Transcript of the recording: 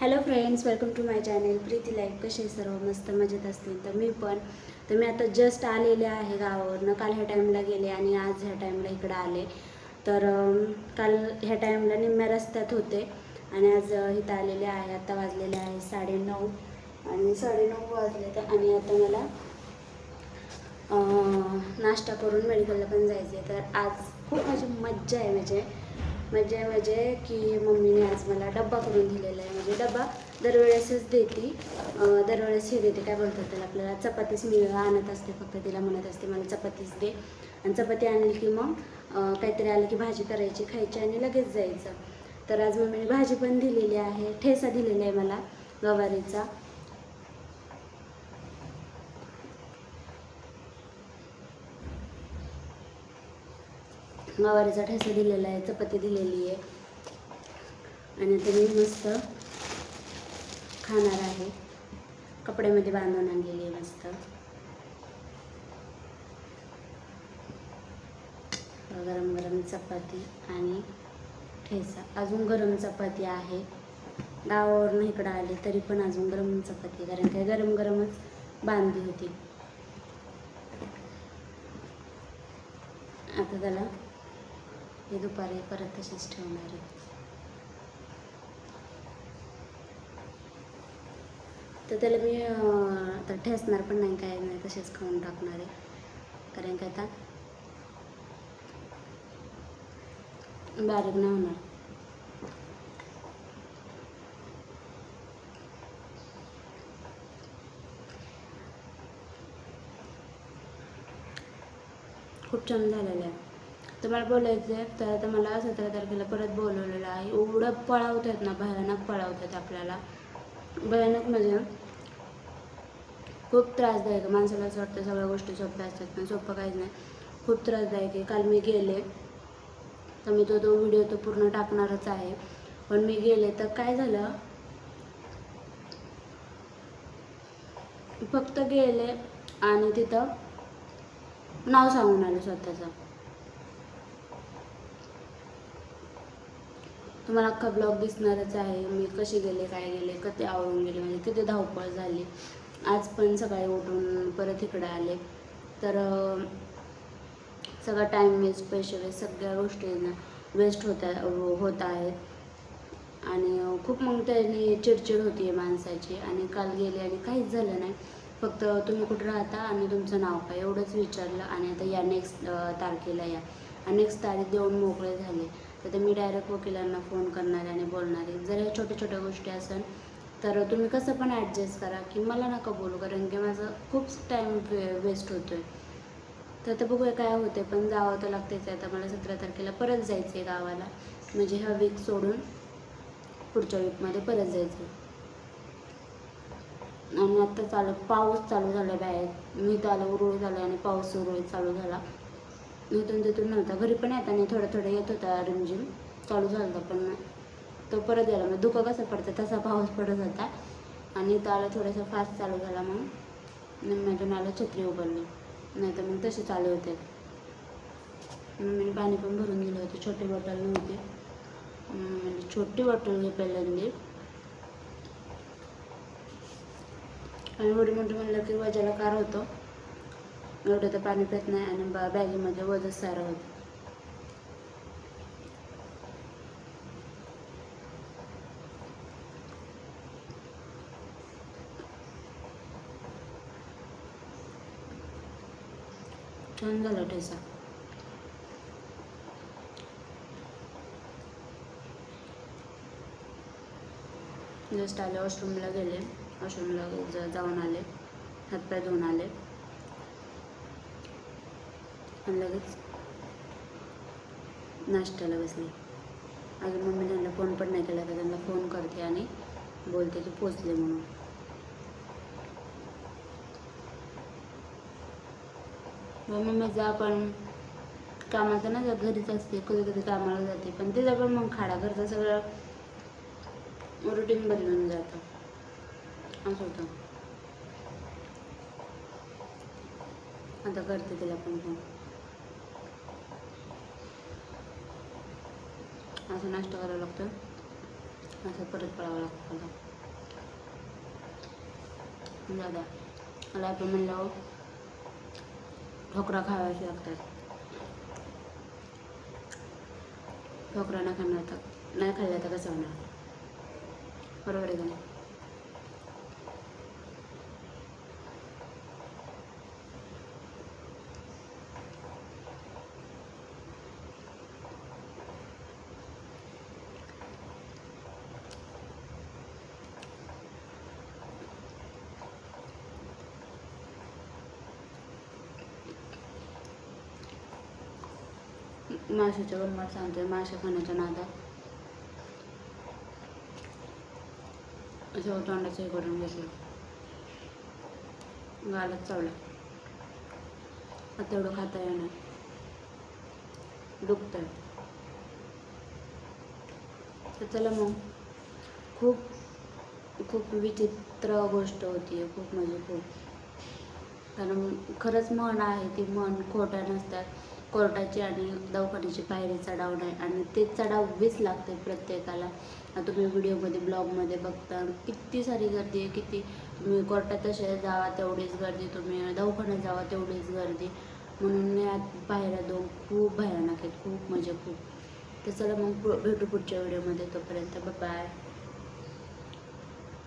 Hello friends, welcome to my channel Preeti life. कसे सर्व मस्त मजेत असतील तर मी आता जस्ट आलेले आहे गावावरनं. काल ह्या टाईमला गेले आणि आज ह्या टाईमला इकडं आले. तर काल ह्या टाईमला निम्म्या रस्त्यात होते आणि आज इथं आलेले आहे. आता वाजलेले आहे 9:30 आणि 9:30 वाजले तर आणि आता मला नाश्ता करून मेडिकलला पण जायचं आहे. तर आज खूप माझी मज्जा आहे. म्हणजे की मम्मीने आज मला डब्बा करून दिलेला आहे. म्हणजे डब्बा दरवेळेसच देते, दरवेळेस हे देते, काय बोलतात त्याला, आपल्याला चपातीच आणत असते. फक्त तिला म्हणत असते मला चपातीच दे. आणि चपाती आणली की मग काहीतरी आलं की भाजी करायची, खायची आणि लगेच जायचं. तर आज मम्मीने भाजी पण दिलेली आहे, ठेचा दिलेला आहे मला गवारीचा. गवारीचा ठेचा दिलेला आहे, चपाती दिलेली आहे आणि आता मी मस्त खाणार आहे. कपड्यामध्ये बांधून आणलेली आहे मस्त. गरम गरम चपाती आणि ठेचा. अजून गरम चपाती आहे. गावावरून इकडं आले तरी पण अजून गरम चपाती, कारण काय गरम गरमच बांधली होती. आता त्याला हे दुपारी परत तशीच ठेवणार आहे. तर त्याला मी आता ठेचणार पण नाही, काय नाही, तसेच खाऊन टाकणार आहे. कारण काय आता बारीक नाही होणार. खूप छान झालेलं आहे. तर मला बोलायचं आहे, तर आता मला 17 तारखेला परत बोलवलेलं आहे. एवढं पळावतात ना, भयानक पळावतात आपल्याला. भयानक म्हणजे खूप त्रासदायक. माणसाला असं वाटतं सगळ्या गोष्टी सोप्या असतात, पण सोपं काहीच नाही. खूप त्रासदायक आहे. काल मी गेले तर मी तो व्हिडिओ तो पूर्ण टाकणारच आहे. पण मी गेले तर काय झालं, फक्त गेले आणि तिथं नाव सांगून आले स्वतःचं. तुम्हाला अख्खा ब्लॉग दिसणारच आहे. मी कसे गेले, काय गेले, कधी आवरून गेले, म्हणजे किती धावपळ झाली. आज पण सकाळी उठून परत इकडे आले. तर सगळा टाईम वेस्ट, पैसे वेस्ट, सगळ्या गोष्टी वेस्ट होत आहेत. आणि खूप मग त्याने चिडचिड होती आहे माणसाची. आणि काल गेले आणि काहीच झालं नाही. फक्त तुम्ही कुठं राहता आणि तुमचं नाव काय एवढंच विचारलं. आणि आता या नेक्स्ट तारखेला या, आणि नेक्स्ट तारीख देऊन मोकळे झाले. तर मी डायरेक्ट वकिलांना फोन करणार आणि बोलणार आहे. जर ह्या छोट्या छोट्या गोष्टी असेल तर तुम्ही कसं पण ॲडजस्ट करा, की मला नका बोलू, कारण की माझं खूप टाईम वेस्ट होतो आहे. तर आता बघूया काय होते, पण जावं तर लागतेच आहे. आता मला 17 तारखेला परत जायचं आहे गावाला. म्हणजे ह्या वीक सोडून पुढच्या वीकमध्ये परत जायचं. आणि आत्ता पाऊस चालू झाला बाहेर. मी तर आलं उरुळी झालं आणि पाऊस उरुळीत चालू झाला. इथून तिथून नव्हता. घरी पण येताना थोडं थोडं येत होता, रिमझिम चालू झाला होता. पण तो परत यायला, मग धुकं कसं पडतं तसा पाऊस पडत होता. आणि इथं आलं थोडंसं फास्ट चालू झाला. मग निम्म्यातून आलं छत्री उघडली, नाही तर मग तसे चालू होते. मम्मीने पाणी पण भरून दिलं होतं. छोटी बॉटल नव्हती, म्हणजे छोटी बॉटल घे पहिल्यांदा. आणि एवढी मोठी म्हणलं की वजाला कार होतं. एवढं तर पाणी पित नाही आणि बॅगेमध्ये वजच सारं होतं. छान झालं ठेचा. जस्ट आले, वॉशरूमला गेले, वॉशरूमला जाऊन आले, हातपाय धुवून आले आणि लगेच नाश्त्याला बसले. अजून मम्मी त्यांना फोन पण नाही केला, तर त्यांना फोन करते आणि बोलते की पोचले म्हणून. मम्मीचा पण कामाचं ना, घरीच असते, कधी कधी कामाला जाते, पण तिचा पण मग खाडा घरचं सगळं रुटीन बदलून जातं, असं होतं. आता करते तिला पण फोन. असं नाश्ता करावं लागतं. असं परत पळावं लागतं मला. दादा मला आपण म्हणलं ठोकरा खावायचे लागतात. ठोकरा नाही खाणार तर नाही खाल्ला तर कसं होणार, बरोबर आहे का नाही? माशाच्या गंमत सांगते. मासे खाण्याच्या नादात असं तोंडाचं हे करून घेतलं, गालात चावलं. आता एवढं खाता येणार, दुखतंय. तर चला मग, खूप खूप विचित्र गोष्ट होती, खूप म्हणजे खूप. कारण खरंच म्हण आहे ती म्हण खोट्या नसतात. कोर्टाची आणि दवाखान्याची पायरी चढाव नाही, आणि ते चढावीच लागते प्रत्येकाला. आता तुम्ही व्हिडिओमध्ये ब्लॉगमध्ये बघता किती सारी गर्दी आहे, किती. तुम्ही कोर्टात तसे जावा तेवढीच गर्दी, तुम्ही दवाखान्यात जावा तेवढीच गर्दी. म्हणून या पायऱ्या दोन खूप भयानक आहेत, खूप म्हणजे खूप. तर चला मग भेटू पुढच्या व्हिडिओमध्ये. तोपर्यंत बाय.